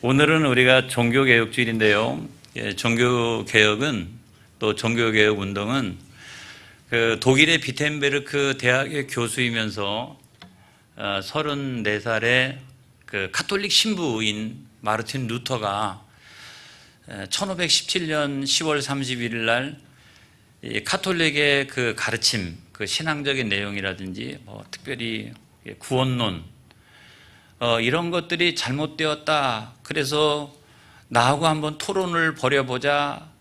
오늘은 우리가 종교개혁주일인데요. 종교개혁은 또 종교개혁 운동은 독일의 비텐베르크 대학의 교수이면서 34살의 카톨릭 신부인 마르틴 루터가 1517년 10월 31일 날 카톨릭의 가르침, 신앙적인 내용이라든지 특별히 구원론 이런 것들이 잘못되었다. 그래서 나하고 한번 토론을 벌여보자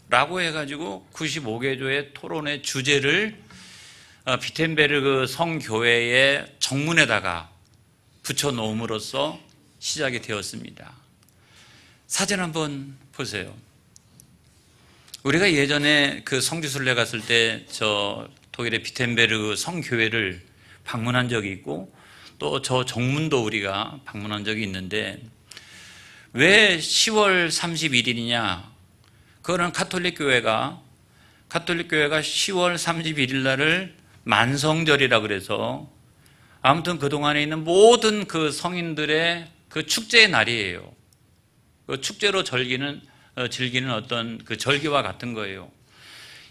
라고 해가지고 95개조의 토론의 주제를 비텐베르크 성교회의 정문에다가 붙여놓음으로써 시작이 되었습니다. 사진 한번 보세요. 우리가 예전에 성지순례 갔을 때 저 독일의 비텐베르크 성교회를 방문한 적이 있고 또 저 정문도 우리가 방문한 적이 있는데 왜 10월 31일이냐? 그거는 카톨릭 교회가 10월 31일 날을 만성절이라 그래서 아무튼 그동안에 있는 모든 성인들의 축제의 날이에요. 축제로 즐기는 어떤 절기와 같은 거예요.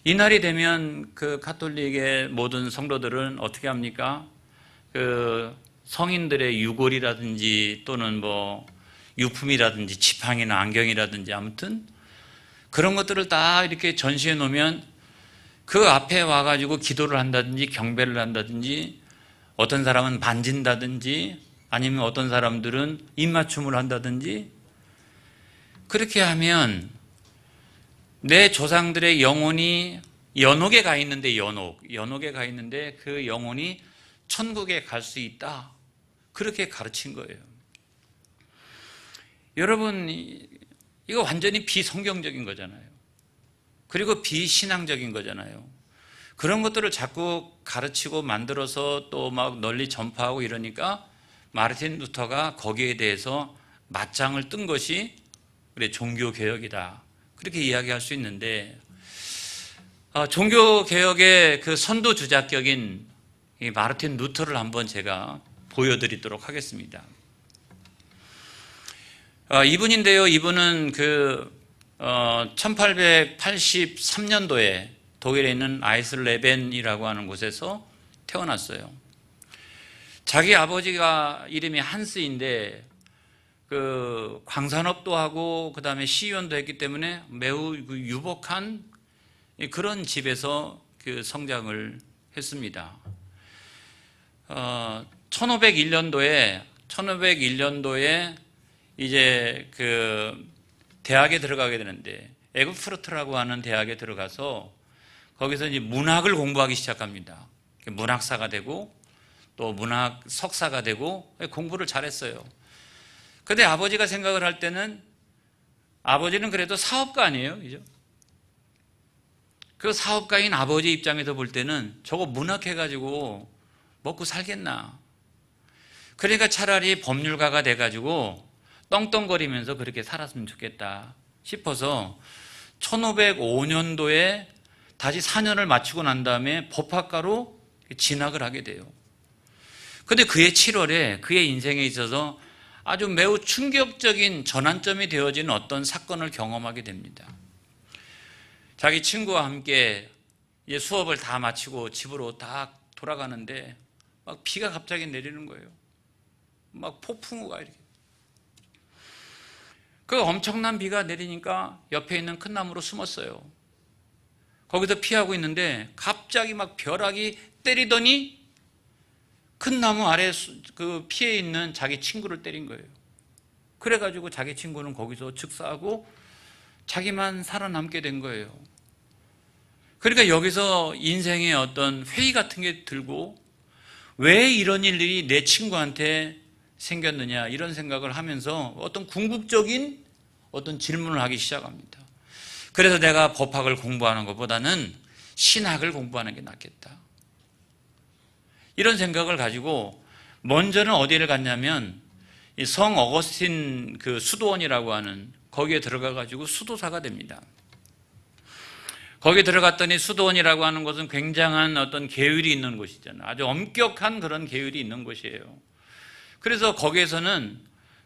이 날이 되면 카톨릭의 모든 성도들은 어떻게 합니까? 성인들의 유골이라든지 또는 유품이라든지 지팡이나 안경이라든지 아무튼 그런 것들을 다 이렇게 전시해 놓으면 그 앞에 와가지고 기도를 한다든지 경배를 한다든지 어떤 사람은 만진다든지 아니면 어떤 사람들은 입맞춤을 한다든지 그렇게 하면 내 조상들의 영혼이 연옥에 가 있는데 연옥에 가 있는데 그 영혼이 천국에 갈 수 있다. 그렇게 가르친 거예요. 여러분, 이거 완전히 비성경적인 거잖아요. 그리고 비신앙적인 거잖아요. 그런 것들을 자꾸 가르치고 만들어서 또 널리 전파하고 이러니까 마르틴 루터가 거기에 대해서 맞짱을 뜬 것이 우리 종교개혁이다. 그렇게 이야기할 수 있는데 종교개혁의 선두주자격인 이 마르틴 루터를 한번 제가 보여드리도록 하겠습니다. 이분인데요. 이분은 1883년도에 독일에 있는 아이슬레벤이라고 하는 곳에서 태어났어요. 자기 아버지가 이름이 한스인데 광산업도 하고 그 다음에 시의원도 했기 때문에 매우 유복한 그런 집에서 성장을 했습니다. 1501년도에 이제 대학에 들어가게 되는데 에그프루트라고 하는 대학에 들어가서 거기서 이제 문학을 공부하기 시작합니다. 문학사가 되고 또 문학 석사가 되고 공부를 잘했어요. 그런데 아버지가 생각을 할 때는 아버지는 그래도 사업가 아니에요, 그죠? 그 사업가인 아버지 입장에서 볼 때는 저거 문학해가지고 먹고 살겠나? 그러니까 차라리 법률가가 돼가지고 떵떵거리면서 그렇게 살았으면 좋겠다 싶어서 1505년도에 다시 4년을 마치고 난 다음에 법학과로 진학을 하게 돼요. 그런데 그해 7월에 그의 인생에 있어서 아주 매우 충격적인 전환점이 되어진 어떤 사건을 경험하게 됩니다. 자기 친구와 함께 이제 수업을 다 마치고 집으로 다 돌아가는데 막 비가 갑자기 내리는 거예요. 막 폭풍우가 이렇게. 그 엄청난 비가 내리니까 옆에 있는 큰 나무로 숨었어요. 거기서 피하고 있는데 갑자기 막 벼락이 때리더니 큰 나무 아래 피해 있는 자기 친구를 때린 거예요. 그래가지고 자기 친구는 거기서 즉사하고 자기만 살아남게 된 거예요. 그러니까 여기서 인생의 어떤 회의 같은 게 들고 왜 이런 일들이 내 친구한테 생겼느냐 이런 생각을 하면서 어떤 궁극적인 어떤 질문을 하기 시작합니다. 그래서 내가 법학을 공부하는 것보다는 신학을 공부하는 게 낫겠다. 이런 생각을 가지고 먼저는 어디를 갔냐면 이 성 어거스틴 수도원이라고 하는 거기에 들어가가지고 수도사가 됩니다. 거기에 들어갔더니 수도원이라고 하는 곳은 굉장한 어떤 계율이 있는 곳이잖아요. 아주 엄격한 그런 계율이 있는 곳이에요. 그래서 거기에서는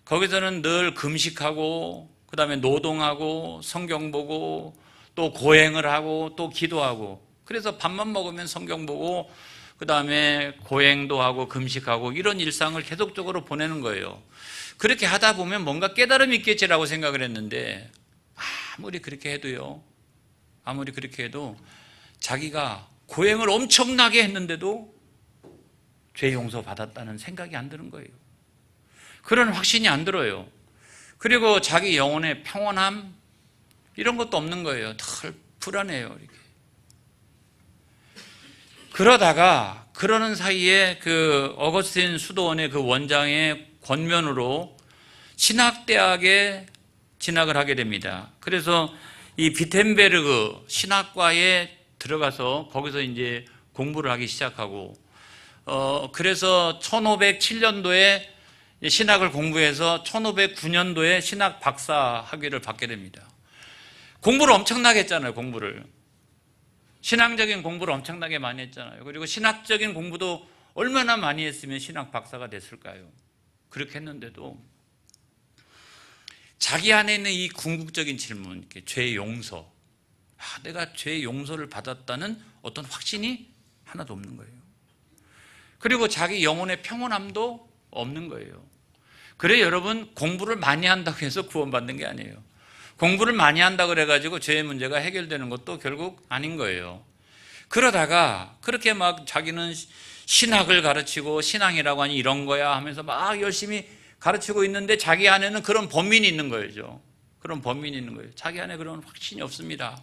거기서는 늘 금식하고 그 다음에 노동하고 성경 보고 또 고행을 하고 또 기도하고, 그래서 밥만 먹으면 성경 보고 그 다음에 고행도 하고 금식하고 이런 일상을 계속적으로 보내는 거예요. 그렇게 하다 보면 뭔가 깨달음이 있겠지라고 생각을 했는데, 아무리 그렇게 해도 자기가 고행을 엄청나게 했는데도 죄 용서 받았다는 생각이 안 드는 거예요. 그런 확신이 안 들어요. 그리고 자기 영혼의 평온함 이런 것도 없는 거예요. 늘 불안해요. 이렇게. 그러다가 그러는 사이에 그 어거스틴 수도원의 그 원장의 권면으로 신학대학에 진학을 하게 됩니다. 그래서 이 비텐베르그 신학과에 들어가서 거기서 이제 공부를 하기 시작하고, 그래서 1507년도에 신학을 공부해서 1509년도에 신학 박사 학위를 받게 됩니다. 공부를 엄청나게 했잖아요. 신앙적인 공부를 엄청나게 많이 했잖아요. 그리고 신학적인 공부도 얼마나 많이 했으면 신학 박사가 됐을까요? 그렇게 했는데도 자기 안에 있는 이 궁극적인 질문, 죄 용서, 내가 죄 용서를 받았다는 어떤 확신이 하나도 없는 거예요. 그리고 자기 영혼의 평온함도 없는 거예요. 그래 여러분, 공부를 많이 한다고 해서 구원받는 게 아니에요. 공부를 많이 한다고 그래가지고 죄의 문제가 해결되는 것도 결국 아닌 거예요. 그러다가 그렇게 막 자기는 신학을 가르치고 신앙이라고 하니 이런 거야 하면서 막 열심히 가르치고 있는데 자기 안에는 그런 범민이 있는 거예요. 그런 범민이 있는 거예요. 자기 안에 그런 확신이 없습니다.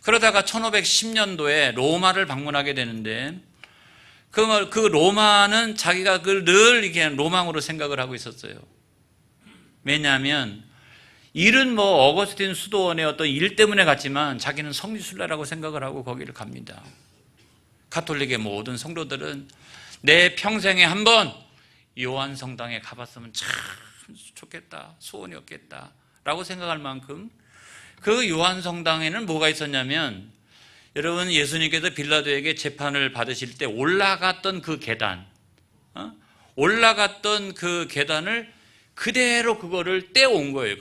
그러다가 1510년도에 로마를 방문하게 되는데 그 로마는 자기가 늘 이렇게 로망으로 생각을 하고 있었어요. 왜냐하면 일은 뭐 어거스틴 수도원의 어떤 일 때문에 갔지만 자기는 성지순례라고 생각을 하고 거기를 갑니다. 가톨릭의 모든 성도들은 내 평생에 한번 요한 성당에 가봤으면 참 좋겠다, 소원이었겠다 라고 생각할 만큼 그 요한 성당에는 뭐가 있었냐면, 여러분 예수님께서 빌라도에게 재판을 받으실 때 올라갔던 그 계단, 올라갔던 그 계단을 그대로 그거를 떼어온 거예요.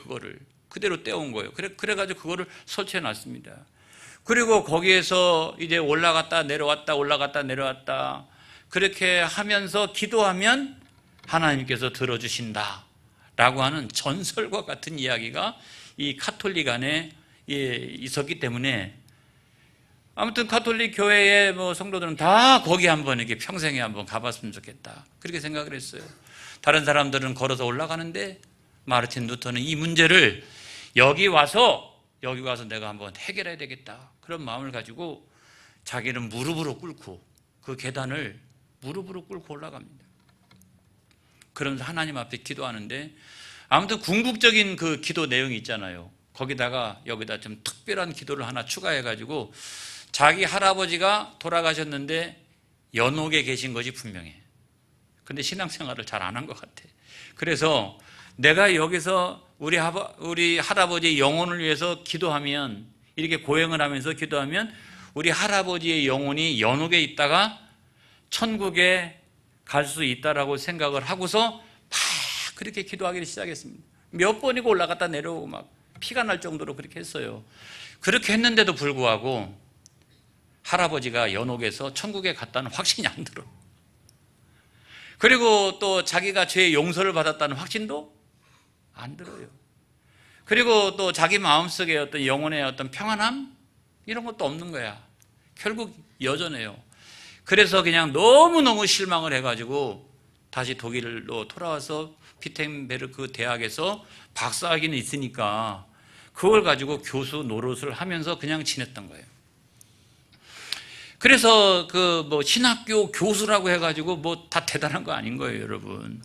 그대로 떼어온 거예요. 그래가지고 그거를 설치해 놨습니다. 그리고 거기에서 이제 올라갔다 내려왔다 그렇게 하면서 기도하면 하나님께서 들어주신다 라고 하는 전설과 같은 이야기가 이 가톨릭 안에 있었기 때문에, 아무튼 가톨릭 교회의 뭐 성도들은 다 거기 한번 이렇게 평생에 한번 가봤으면 좋겠다 그렇게 생각을 했어요. 다른 사람들은 걸어서 올라가는데 마르틴 루터는 이 문제를 여기 와서 내가 한번 해결해야 되겠다 그런 마음을 가지고 자기는 무릎으로 꿇고 그 계단을 무릎으로 꿇고 올라갑니다. 그러면서 하나님 앞에 기도하는데, 아무튼 궁극적인 그 기도 내용이 있잖아요. 여기다 좀 특별한 기도를 하나 추가해가지고 자기 할아버지가 돌아가셨는데 연옥에 계신 것이 분명해. 근데 신앙생활을 잘 안 한 것 같아. 그래서 내가 여기서 우리 할아버지의 영혼을 위해서 기도하면, 이렇게 고행을 하면서 기도하면 우리 할아버지의 영혼이 연옥에 있다가 천국에 갈 수 있다라고 생각을 하고서 막 그렇게 기도하기를 시작했습니다. 몇 번이고 올라갔다 내려오고 막 피가 날 정도로 그렇게 했어요. 그렇게 했는데도 불구하고 할아버지가 연옥에서 천국에 갔다는 확신이 안 들어. 그리고 또 자기가 죄의 용서를 받았다는 확신도 안 들어요. 그리고 또 자기 마음속에 어떤 영혼의 어떤 평안함 이런 것도 없는 거야. 결국 여전해요. 그래서 그냥 너무너무 실망을 해가지고 다시 독일로 돌아와서 비텐베르크 대학에서 박사학위는 있으니까 그걸 가지고 교수 노릇을 하면서 그냥 지냈던 거예요. 그래서 그 뭐 신학교 교수라고 해가지고 뭐 다 대단한 거 아닌 거예요, 여러분.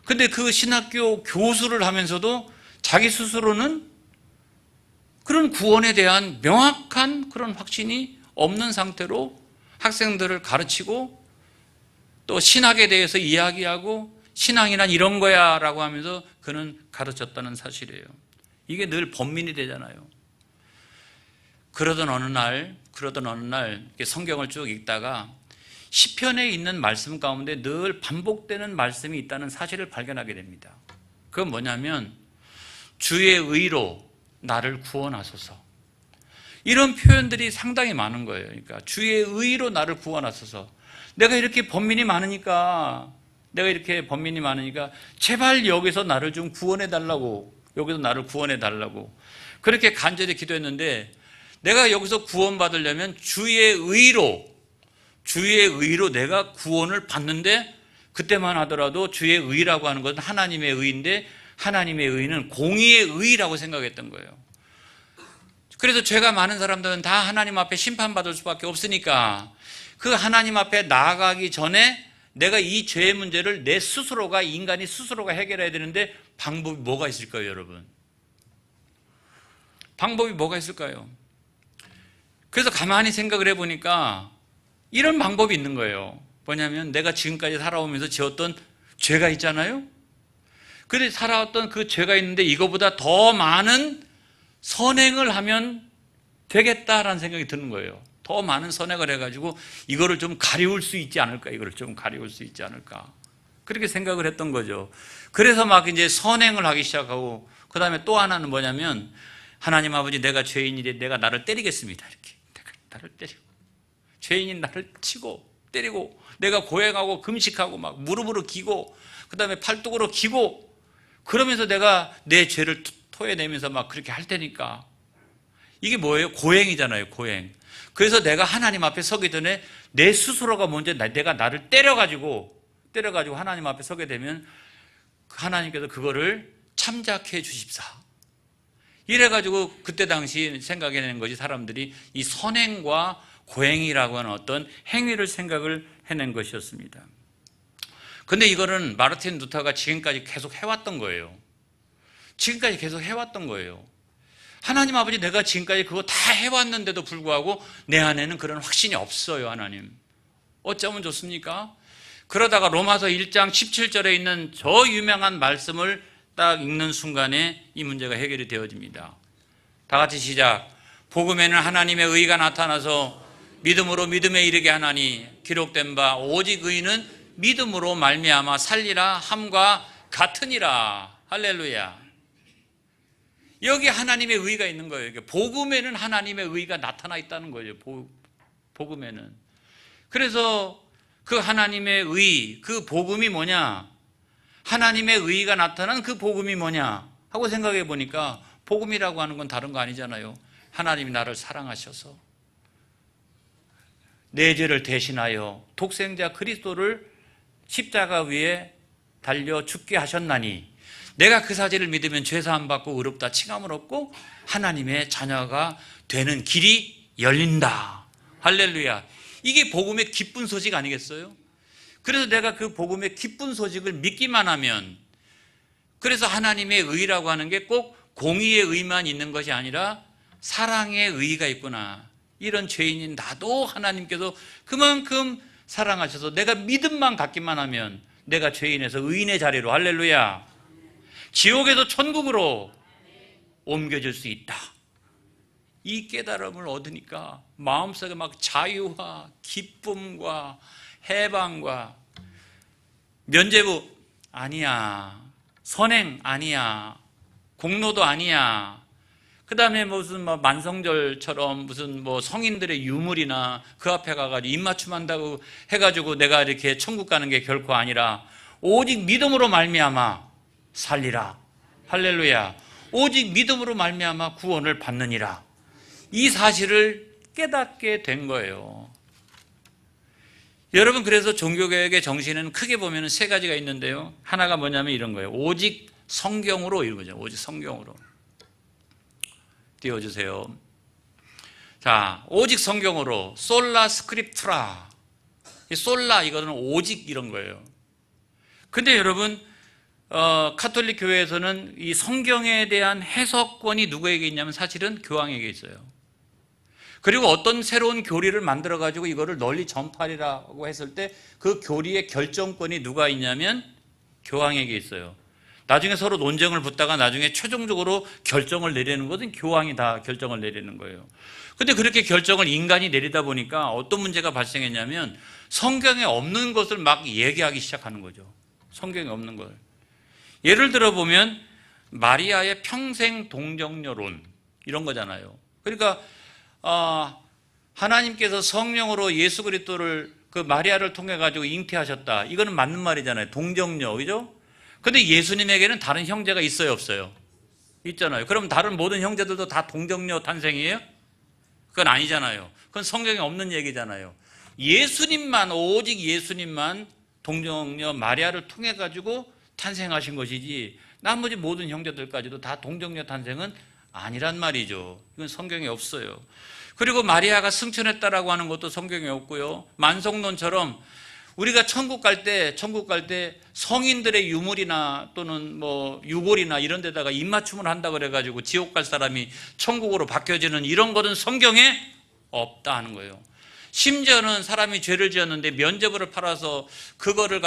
근데 그 신학교 교수를 하면서도 자기 스스로는 그런 구원에 대한 명확한 그런 확신이 없는 상태로 학생들을 가르치고 또 신학에 대해서 이야기하고 신앙이란 이런 거야 라고 하면서 그는 가르쳤다는 사실이에요. 이게 늘 번민이 되잖아요. 그러던 어느 날 성경을 쭉 읽다가 시편에 있는 말씀 가운데 늘 반복되는 말씀이 있다는 사실을 발견하게 됩니다. 그건 뭐냐면 주의 의로 나를 구원하소서. 이런 표현들이 상당히 많은 거예요. 그러니까 주의 의로 나를 구원하소서. 내가 이렇게 번민이 많으니까 제발 여기서 나를 좀 구원해 달라고, 여기서 나를 구원해 달라고 그렇게 간절히 기도했는데, 내가 여기서 구원받으려면 주의 의로 내가 구원을 받는데, 그때만 하더라도 주의 의라고 하는 것은 하나님의 의인데, 하나님의 의는 공의의 의라고 생각했던 거예요. 그래서 죄가 많은 사람들은 다 하나님 앞에 심판받을 수밖에 없으니까 그 하나님 앞에 나아가기 전에 내가 이 죄의 문제를 내 스스로가, 인간이 스스로가 해결해야 되는데, 방법이 뭐가 있을까요, 여러분? 방법이 뭐가 있을까요? 그래서 가만히 생각을 해보니까 이런 방법이 있는 거예요. 뭐냐면 내가 지금까지 살아오면서 지었던 죄가 있잖아요. 그래 살아왔던 그 죄가 있는데 이거보다 더 많은 선행을 하면 되겠다라는 생각이 드는 거예요. 더 많은 선행을 해가지고 이거를 좀 가리울 수 있지 않을까, 그렇게 생각을 했던 거죠. 그래서 막 이제 선행을 하기 시작하고, 그 다음에 또 하나는 뭐냐면, 하나님 아버지, 내가 죄인인데 내가 나를 때리겠습니다. 이렇게 내가 나를 때리고, 죄인인 나를 치고 때리고, 내가 고행하고 금식하고 막 무릎으로 기고, 그 다음에 팔뚝으로 기고, 그러면서 내가 내 죄를 토해내면서 막 그렇게 할 테니까. 이게 뭐예요? 고행이잖아요, 고행. 그래서 내가 하나님 앞에 서기 전에 내 스스로가 먼저 내가 나를 때려가지고 하나님 앞에 서게 되면 하나님께서 그거를 참작해 주십사. 이래가지고 그때 당시 생각해낸 것이, 사람들이 이 선행과 고행이라고 하는 어떤 행위를 생각을 해낸 것이었습니다. 근데 이거는 마르틴 루터가 지금까지 계속 해왔던 거예요. 하나님 아버지, 내가 지금까지 그거 다 해왔는데도 불구하고 내 안에는 그런 확신이 없어요, 하나님. 어쩌면 좋습니까? 그러다가 로마서 1장 17절에 있는 저 유명한 말씀을 딱 읽는 순간에 이 문제가 해결이 되어집니다. 다 같이 시작. 복음에는 하나님의 의가 나타나서 믿음으로 믿음에 이르게 하나니, 기록된 바 오직 의인은 믿음으로 말미암아 살리라 함과 같으니라. 할렐루야. 여기 하나님의 의가 있는 거예요. 복음에는 하나님의 의가 나타나 있다는 거예요. 복음에는. 그래서 그 하나님의 의, 그 복음이 뭐냐? 하나님의 의가 나타난 그 복음이 뭐냐 하고 생각해 보니까, 복음이라고 하는 건 다른 거 아니잖아요. 하나님이 나를 사랑하셔서 내 죄를 대신하여 독생자 그리스도를 십자가 위에 달려 죽게 하셨나니, 내가 그 사실을 믿으면 죄사함 받고 의롭다 칭함을 얻고 하나님의 자녀가 되는 길이 열린다. 할렐루야. 이게 복음의 기쁜 소식 아니겠어요? 그래서 내가 그 복음의 기쁜 소식을 믿기만 하면, 그래서 하나님의 의라고 하는 게 꼭 공의의 의만 있는 것이 아니라 사랑의 의가 있구나. 이런 죄인인 나도 하나님께서 그만큼 사랑하셔서 내가 믿음만 갖기만 하면 내가 죄인에서 의인의 자리로, 할렐루야, 지옥에서 천국으로 옮겨질 수 있다. 이 깨달음을 얻으니까 마음속에 막 자유와 기쁨과 해방과, 면죄부 아니야, 선행 아니야, 공로도 아니야, 그 다음에 무슨 뭐 만성절처럼 무슨 뭐 성인들의 유물이나 그 앞에 가가지고 입맞춤한다고 해가지고 내가 이렇게 천국 가는 게 결코 아니라, 오직 믿음으로 말미암아 살리라. 할렐루야. 오직 믿음으로 말미암아 구원을 받느니라. 이 사실을 깨닫게 된 거예요. 여러분, 그래서 종교개혁의 정신은 크게 보면 세 가지가 있는데요. 하나가 뭐냐면 이런 거예요. 오직 성경으로, 이런 거죠. 오직 성경으로. 띄워주세요. 자, 오직 성경으로, 솔라 스크립투라. 이 솔라, 이거는 오직 이런 거예요. 근데 여러분, 카톨릭 교회에서는 이 성경에 대한 해석권이 누구에게 있냐면 사실은 교황에게 있어요. 그리고 어떤 새로운 교리를 만들어가지고 이거를 널리 전파하리라고 했을 때 그 교리의 결정권이 누가 있냐면 교황에게 있어요. 나중에 서로 논쟁을 붙다가 나중에 최종적으로 결정을 내리는 것은 교황이 다 결정을 내리는 거예요. 근데 그렇게 결정을 인간이 내리다 보니까 어떤 문제가 발생했냐면 성경에 없는 것을 막 얘기하기 시작하는 거죠. 성경에 없는 걸. 예를 들어 보면 마리아의 평생 동정녀론 이런 거잖아요. 그러니까 하나님께서 성령으로 예수 그리스도를 그 마리아를 통해 가지고 잉태하셨다. 이거는 맞는 말이잖아요. 동정녀, 그죠? 근데 예수님에게는 다른 형제가 있어요, 없어요? 있잖아요. 그럼 다른 모든 형제들도 다 동정녀 탄생이에요? 그건 아니잖아요. 그건 성경에 없는 얘기잖아요. 예수님만, 오직 예수님만 동정녀 마리아를 통해 가지고 탄생하신 것이지 나머지 모든 형제들까지도 다 동정녀 탄생은 아니란 말이죠. 이건 성경에 없어요. 그리고 마리아가 승천했다라고 하는 것도 성경에 없고요. 만성론처럼 우리가 천국 갈 때 성인들의 유물이나 또는 뭐 유골이나 이런 데다가 입맞춤을 한다 그래가지고 지옥 갈 사람이 천국으로 바뀌어지는 이런 것은 성경에 없다 하는 거예요. 심지어는 사람이 죄를 지었는데 면죄부를 팔아서 그거를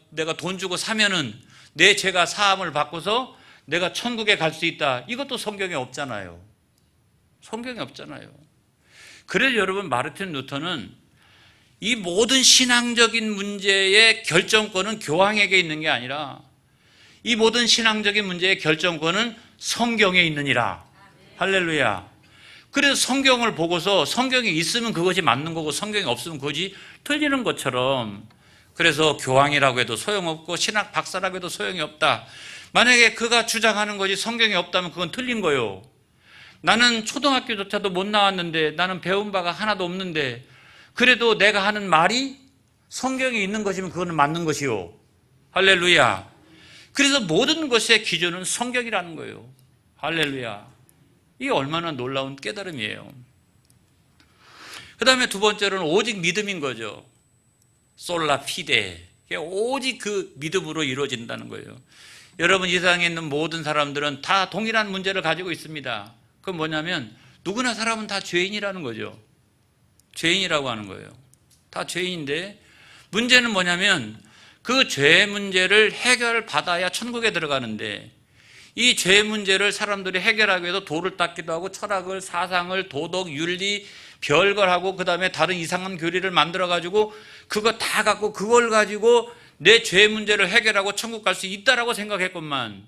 내가 돈 주고 사면은 내 죄가 사함을 받고서 내가 천국에 갈 수 있다. 이것도 성경에 없잖아요. 성경에 없잖아요. 그래서 여러분 마르틴 루터는 이 모든 신앙적인 문제의 결정권은 교황에게 있는 게 아니라 이 모든 신앙적인 문제의 결정권은 성경에 있느니라. 할렐루야. 그래서 성경을 보고서 성경에 있으면 그것이 맞는 거고 성경에 없으면 그것이 틀리는 것처럼 그래서 교황이라고 해도 소용없고 신학 박사라고 해도 소용이 없다. 만약에 그가 주장하는 것이 성경에 없다면 그건 틀린 거예요. 나는 초등학교조차도 못 나왔는데 나는 배운 바가 하나도 없는데 그래도 내가 하는 말이 성경에 있는 것이면 그거는 맞는 것이요. 할렐루야. 그래서 모든 것의 기준은 성경이라는 거예요. 할렐루야. 이게 얼마나 놀라운 깨달음이에요. 그 다음에 두 번째로는 오직 믿음인 거죠. 솔라 피데. 오직 그 믿음으로 이루어진다는 거예요. 여러분 이 세상에 있는 모든 사람들은 다 동일한 문제를 가지고 있습니다. 그건 뭐냐면 누구나 사람은 다 죄인이라는 거죠. 죄인이라고 하는 거예요. 다 죄인인데 문제는 뭐냐면 그 죄 문제를 해결받아야 천국에 들어가는데 이 죄 문제를 사람들이 해결하기 위해서 돌을 닦기도 하고 철학을, 사상을, 도덕, 윤리, 별걸 하고 그 다음에 다른 이상한 교리를 만들어가지고 그거 다 갖고 그걸 가지고 내 죄 문제를 해결하고 천국 갈 수 있다라고 생각했건만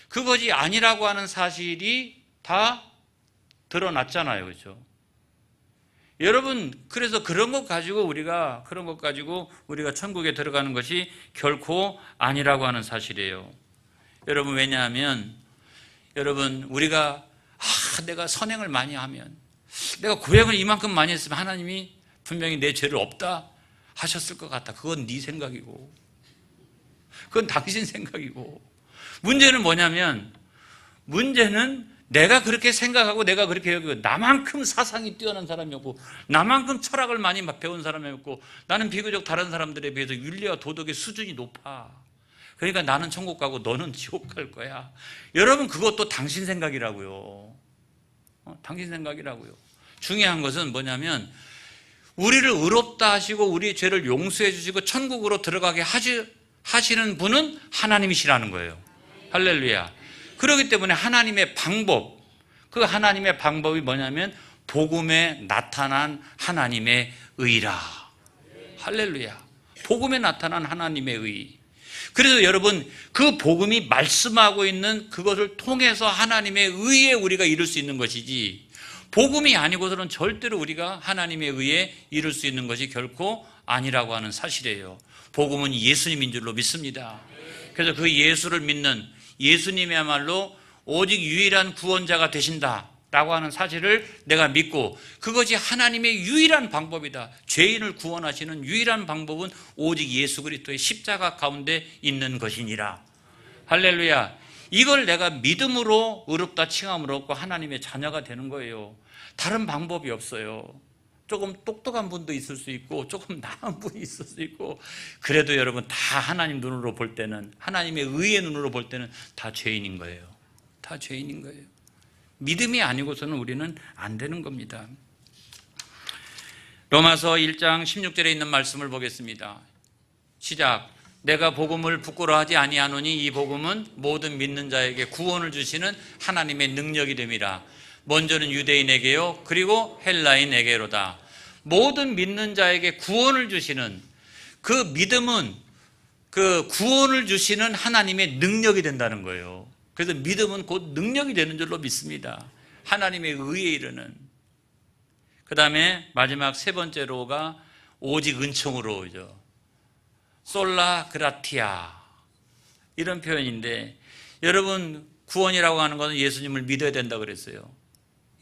그것이 아니라고 하는 사실이 다 드러났잖아요. 그렇죠? 여러분, 그래서 그런 것 가지고 우리가 천국에 들어가는 것이 결코 아니라고 하는 사실이에요. 여러분, 왜냐하면 여러분, 우리가 내가 선행을 많이 하면 내가 구행을 이만큼 많이 했으면 하나님이 분명히 내 죄를 없다 하셨을 것 같다. 그건 네 생각이고 그건 당신 생각이고 문제는 뭐냐면 문제는 내가 그렇게 생각하고 내가 그렇게 여기고 나만큼 사상이 뛰어난 사람이 없고 나만큼 철학을 많이 배운 사람이 없고 나는 비교적 다른 사람들에 비해서 윤리와 도덕의 수준이 높아. 그러니까 나는 천국 가고 너는 지옥 갈 거야. 여러분 그것도 당신 생각이라고요. 당신 생각이라고요. 중요한 것은 뭐냐면 우리를 의롭다 하시고 우리의 죄를 용서해 주시고 천국으로 들어가게 하시는 분은 하나님이시라는 거예요. 할렐루야. 그렇기 때문에 하나님의 방법, 그 하나님의 방법이 뭐냐면 복음에 나타난 하나님의 의라. 할렐루야. 복음에 나타난 하나님의 의. 그래서 여러분 그 복음이 말씀하고 있는 그것을 통해서 하나님의 의에 우리가 이룰 수 있는 것이지 복음이 아니고서는 절대로 우리가 하나님의 의에 이룰 수 있는 것이 결코 아니라고 하는 사실이에요. 복음은 예수님인 줄로 믿습니다. 그래서 그 예수를 믿는 예수님이야말로 오직 유일한 구원자가 되신다라고 하는 사실을 내가 믿고 그것이 하나님의 유일한 방법이다. 죄인을 구원하시는 유일한 방법은 오직 예수 그리스도의 십자가 가운데 있는 것이니라. 할렐루야. 이걸 내가 믿음으로 의롭다 칭함을 얻고 하나님의 자녀가 되는 거예요. 다른 방법이 없어요. 조금 똑똑한 분도 있을 수 있고 조금 나은 분이 있을 수 있고 그래도 여러분 다 하나님 눈으로 볼 때는 하나님의 의의 눈으로 볼 때는 다 죄인인 거예요. 다 죄인인 거예요. 믿음이 아니고서는 우리는 안 되는 겁니다. 로마서 1장 16절에 있는 말씀을 보겠습니다. 시작. 내가 복음을 부끄러워하지 아니하노니 이 복음은 모든 믿는 자에게 구원을 주시는 하나님의 능력이 됨이라. 먼저는 유대인에게요 그리고 헬라인에게로다. 모든 믿는 자에게 구원을 주시는 그 믿음은 그 구원을 주시는 하나님의 능력이 된다는 거예요. 그래서 믿음은 곧 능력이 되는 줄로 믿습니다. 하나님의 의에 이르는. 그 다음에 마지막 세 번째로가 오직 은총으로죠. 솔라 그라티아 이런 표현인데, 여러분 구원이라고 하는 것은 예수님을 믿어야 된다 그랬어요.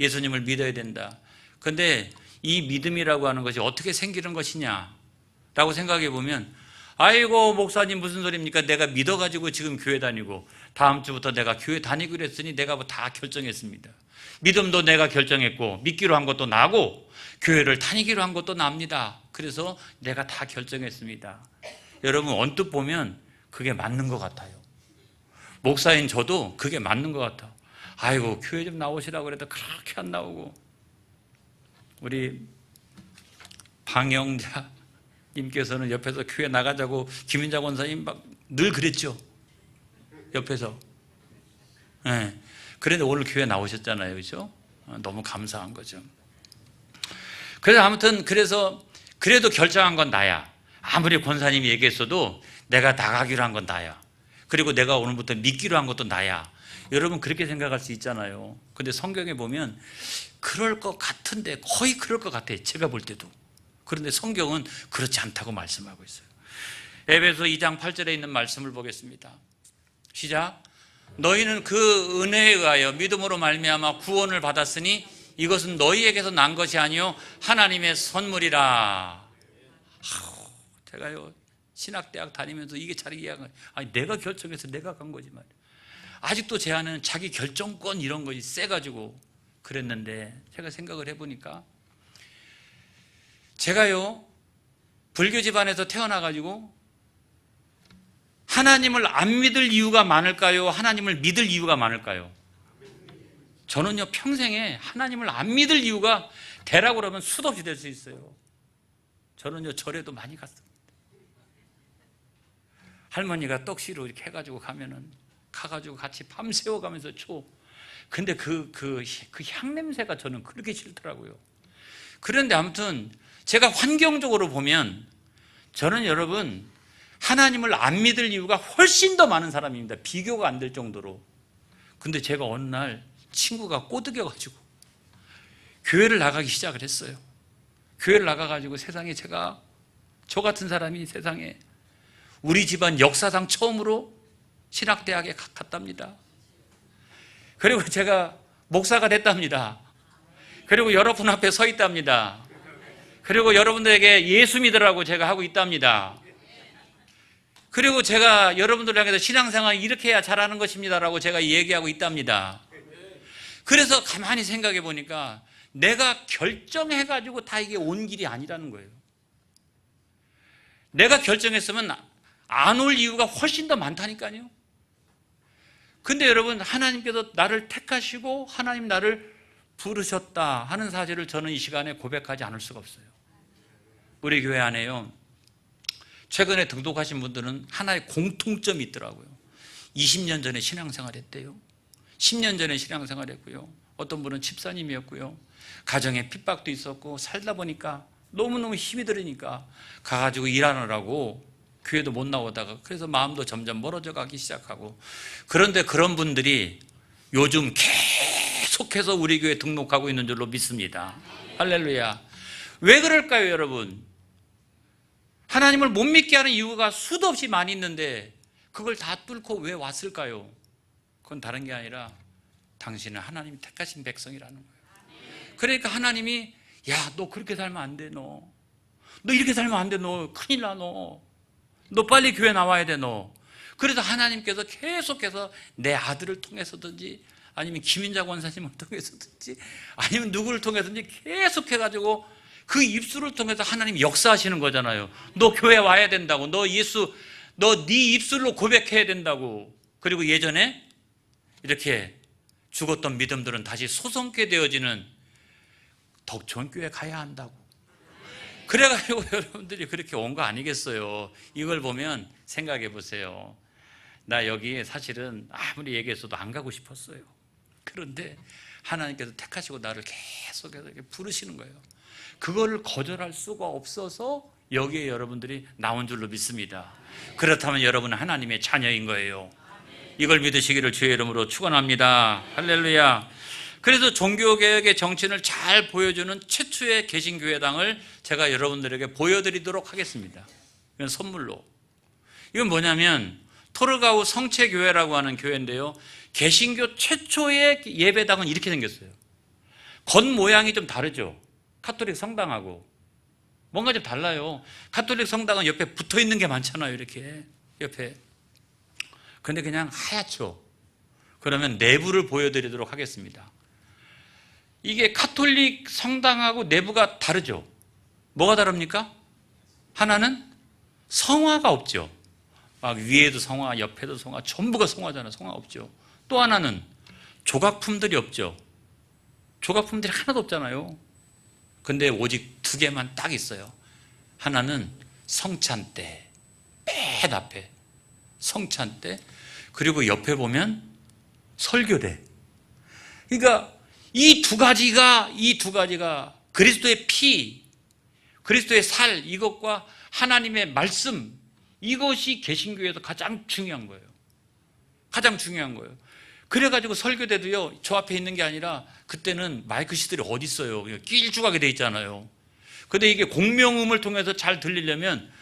예수님을 믿어야 된다. 그런데 이 믿음이라고 하는 것이 어떻게 생기는 것이냐라고 생각해 보면, 아이고 목사님 무슨 소리입니까? 내가 믿어가지고 지금 교회 다니고 다음 주부터 내가 교회 다니기로 했으니 내가 뭐 다 결정했습니다. 믿음도 내가 결정했고 믿기로 한 것도 나고 교회를 다니기로 한 것도 납니다. 그래서 내가 다 결정했습니다. 여러분 언뜻 보면 그게 맞는 것 같아요. 목사인 저도 그게 맞는 것 같아요. 아이고 교회 좀 나오시라고 그래도 그렇게 안 나오고, 우리 방영자 님께서는 옆에서 교회 나가자고 김인자 권사님 막 늘 그랬죠. 옆에서. 네. 그런데 오늘 교회 나오셨잖아요. 그렇죠? 너무 감사한 거죠. 그래서 아무튼 그래도 결정한 건 나야. 아무리 권사님이 얘기했어도 내가 나가기로 한 건 나야. 그리고 내가 오늘부터 믿기로 한 것도 나야. 여러분 그렇게 생각할 수 있잖아요. 근데 성경에 보면 그럴 것 같은데, 거의 그럴 것 같아요. 제가 볼 때도. 그런데 성경은 그렇지 않다고 말씀하고 있어요. 에베소 2장 8절에 있는 말씀을 보겠습니다. 시작. 너희는 그 은혜에 의하여 믿음으로 말미암아 구원을 받았으니 이것은 너희에게서 난 것이 아니요 하나님의 선물이라. 제가요 신학대학 다니면서 이게 잘 이해한 거예요. 아니 내가 결정해서 내가 간 거지 말이야. 아직도 제 안에는 자기 결정권 이런 것이 세가지고 그랬는데, 제가 생각을 해보니까 제가요 불교 집안에서 태어나가지고 하나님을 안 믿을 이유가 많을까요? 하나님을 믿을 이유가 많을까요? 저는요 평생에 하나님을 안 믿을 이유가 되라고 그러면 수도 없이 될 수 있어요. 저는요 절에도 많이 갔습니다. 할머니가 떡시로 이렇게 해가지고 가가지고 같이 밤새워 가면서 근데 그 향냄새가 저는 그렇게 싫더라고요. 그런데 아무튼 제가 환경적으로 보면 저는 여러분 하나님을 안 믿을 이유가 훨씬 더 많은 사람입니다. 비교가 안 될 정도로. 근데 제가 어느 날 친구가 꼬드겨가지고 교회를 나가기 시작을 했어요. 교회를 나가가지고 세상에 저 같은 사람이 세상에 우리 집안 역사상 처음으로 신학대학에 갔답니다. 그리고 제가 목사가 됐답니다. 그리고 여러분 앞에 서 있답니다. 그리고 여러분들에게 예수 믿으라고 제가 하고 있답니다. 그리고 제가 여러분들 향해서 신앙생활 이렇게 해야 잘하는 것입니다라고 제가 얘기하고 있답니다. 그래서 가만히 생각해 보니까 내가 결정해가지고 다 이게 온 길이 아니라는 거예요. 내가 결정했으면 안 올 이유가 훨씬 더 많다니까요. 근데 여러분 하나님께서 나를 택하시고 하나님 나를 부르셨다 하는 사실을 저는 이 시간에 고백하지 않을 수가 없어요. 우리 교회 안에요 최근에 등록하신 분들은 하나의 공통점이 있더라고요. 20년 전에 신앙생활 했대요. 10년 전에 신앙생활 했고요. 어떤 분은 집사님이었고요. 가정에 핍박도 있었고 살다 보니까 너무너무 힘이 들으니까 가가지고 일하느라고 교회도 못 나오다가 그래서 마음도 점점 멀어져 가기 시작하고, 그런데 그런 분들이 요즘 계속해서 우리 교회에 등록하고 있는 줄로 믿습니다. 할렐루야. 왜 그럴까요 여러분? 하나님을 못 믿게 하는 이유가 수도 없이 많이 있는데 그걸 다 뚫고 왜 왔을까요? 그건 다른 게 아니라 당신은 하나님이 택하신 백성이라는 거예요. 그러니까 하나님이 야, 너 그렇게 살면 안 돼. 너 이렇게 살면 안 돼. 너 큰일 나. 너 빨리 교회 나와야 돼. 너. 그래서 하나님께서 계속해서 내 아들을 통해서든지 아니면 김인자 권사님을 통해서든지 아니면 누구를 통해서든지 계속해가지고 그 입술을 통해서 하나님이 역사하시는 거잖아요. 너 교회 와야 된다고. 너 네 입술로 고백해야 된다고. 그리고 예전에 이렇게 죽었던 믿음들은 다시 소성케 되어지는 덕촌교회 가야 한다고. 그래가지고 여러분들이 그렇게 온 거 아니겠어요? 이걸 보면 생각해 보세요. 나 여기 사실은 아무리 얘기했어도 안 가고 싶었어요. 그런데 하나님께서 택하시고 나를 계속해서 이렇게 부르시는 거예요. 그거를 거절할 수가 없어서 여기에 여러분들이 나온 줄로 믿습니다. 그렇다면 여러분은 하나님의 자녀인 거예요. 이걸 믿으시기를 주의 이름으로 축원합니다. 할렐루야. 그래서 종교개혁의 정신을 잘 보여주는 최초의 개신교회당을 제가 여러분들에게 보여드리도록 하겠습니다. 이건 선물로. 이건 뭐냐면 토르가우 성체교회라고 하는 교회인데요, 개신교 최초의 예배당은 이렇게 생겼어요. 겉모양이 좀 다르죠. 카톨릭 성당하고 뭔가 좀 달라요. 카톨릭 성당은 옆에 붙어있는 게 많잖아요. 이렇게 옆에. 근데 그냥 하얗죠. 그러면 내부를 보여드리도록 하겠습니다. 이게 카톨릭 성당하고 내부가 다르죠. 뭐가 다릅니까? 하나는 성화가 없죠. 막 위에도 성화, 옆에도 성화, 전부가 성화잖아요. 성화 없죠. 또 하나는 조각품들이 없죠. 조각품들이 하나도 없잖아요. 근데 오직 두 개만 딱 있어요. 하나는 성찬대, 맨 앞에 성찬대, 그리고 옆에 보면 설교대. 그러니까 이 두 가지가 그리스도의 피, 그리스도의 살, 이것과 하나님의 말씀, 이것이 개신교에서 가장 중요한 거예요. 가장 중요한 거예요. 그래가지고 설교대도요, 저 앞에 있는 게 아니라 그때는 마이크 시들이 어디 있어요. 낄쭉하게 돼 있잖아요. 근데 이게 공명음을 통해서 잘 들리려면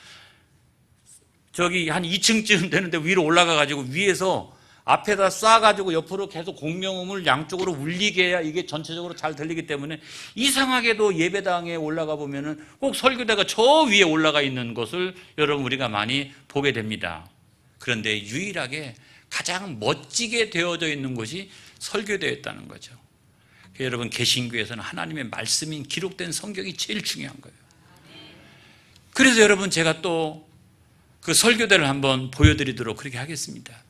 저기 한 2층쯤 되는데 위로 올라가가지고 위에서 앞에다 쏴가지고 옆으로 계속 공명음을 양쪽으로 울리게 해야 이게 전체적으로 잘 들리기 때문에, 이상하게도 예배당에 올라가 보면은 꼭 설교대가 저 위에 올라가 있는 것을 여러분 우리가 많이 보게 됩니다. 그런데 유일하게 가장 멋지게 되어져 있는 곳이 설교대였다는 거죠. 여러분, 개신교에서는 하나님의 말씀인 기록된 성경이 제일 중요한 거예요. 그래서 여러분, 제가 또 그 설교대를 한번 보여드리도록 그렇게 하겠습니다.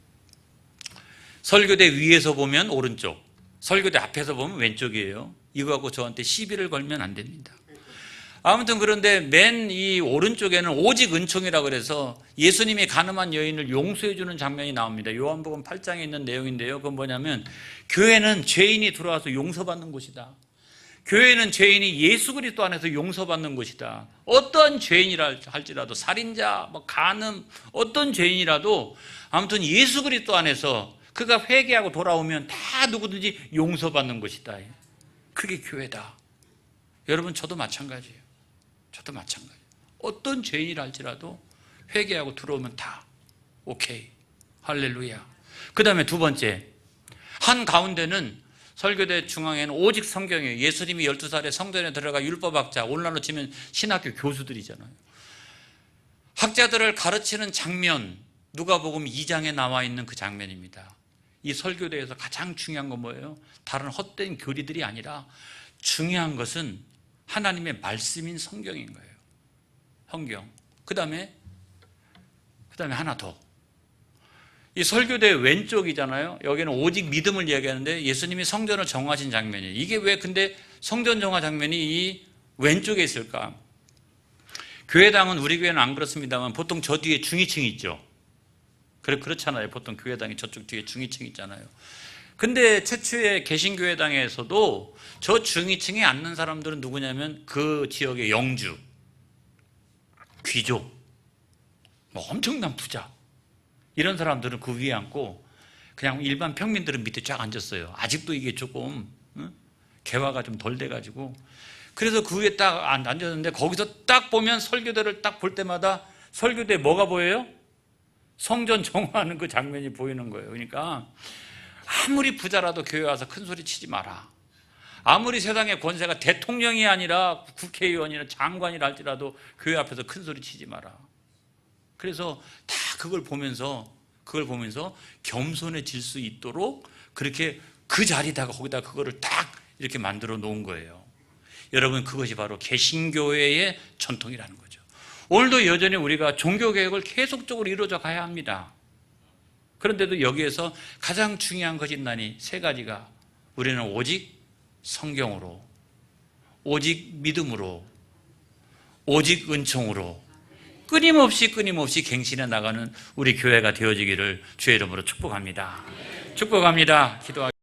설교대 위에서 보면 오른쪽, 설교대 앞에서 보면 왼쪽이에요. 이거 갖고 저한테 시비를 걸면 안 됩니다. 아무튼 그런데 맨 이 오른쪽에는 오직 은총이라 그래서 예수님이 가늠한 여인을 용서해 주는 장면이 나옵니다. 요한복음 8장에 있는 내용인데요. 그건 뭐냐면, 교회는 죄인이 들어와서 용서받는 곳이다. 교회는 죄인이 예수 그리스도 안에서 용서받는 곳이다. 어떤 죄인이라 할지라도, 살인자, 간음, 어떤 죄인이라도 아무튼 예수 그리스도 안에서 그가 회개하고 돌아오면 다 누구든지 용서받는 것이다. 그게 교회다. 여러분, 저도 마찬가지예요. 저도 마찬가지예요. 어떤 죄인이라 할지라도 회개하고 들어오면 다 오케이. 할렐루야. 그 다음에 두 번째, 한 가운데는 설교대 중앙에는 오직 성경이에요. 예수님이 12살에 성전에 들어가 율법학자, 오늘날로 치면 신학교 교수들이잖아요. 학자들을 가르치는 장면, 누가복음 2장에 나와 있는 그 장면입니다. 이 설교대에서 가장 중요한 건 뭐예요? 다른 헛된 교리들이 아니라 중요한 것은 하나님의 말씀인 성경인 거예요. 성경. 그 다음에 하나 더. 이 설교대 왼쪽이잖아요. 여기는 오직 믿음을 이야기하는데 예수님이 성전을 정하신 장면이에요. 이게 왜 근데 성전 정화 장면이 이 왼쪽에 있을까? 교회당은, 우리 교회는 안 그렇습니다만 보통 저 뒤에 중위층이 있죠. 그렇잖아요. 보통 교회당이 저쪽 뒤에 중위층 있잖아요. 근데 최초의 개신교회당에서도 저 중위층에 앉는 사람들은 누구냐면 그 지역의 영주, 귀족, 엄청난 부자, 이런 사람들은 그 위에 앉고 그냥 일반 평민들은 밑에 쫙 앉았어요. 아직도 이게 조금 개화가 좀 덜 돼가지고. 그래서 그 위에 딱 앉았는데, 거기서 딱 보면 설교대를 딱 볼 때마다 설교대에 뭐가 보여요? 성전 정화하는 그 장면이 보이는 거예요. 그러니까 아무리 부자라도 교회 와서 큰 소리 치지 마라. 아무리 세상의 권세가 대통령이 아니라 국회의원이나 장관이라 할지라도 교회 앞에서 큰 소리 치지 마라. 그래서 다 그걸 보면서 겸손해질 수 있도록 그렇게 그 자리다가 거기다 그거를 딱 이렇게 만들어 놓은 거예요. 여러분, 그것이 바로 개신교회의 전통이라는 거죠. 오늘도 여전히 우리가 종교개혁을 계속적으로 이루어져 가야 합니다. 그런데도 여기에서 가장 중요한 것이 있나니 세 가지가, 우리는 오직 성경으로, 오직 믿음으로, 오직 은총으로 끊임없이 갱신해 나가는 우리 교회가 되어지기를 주의 이름으로 축복합니다. 축복합니다. 기도하겠습니다.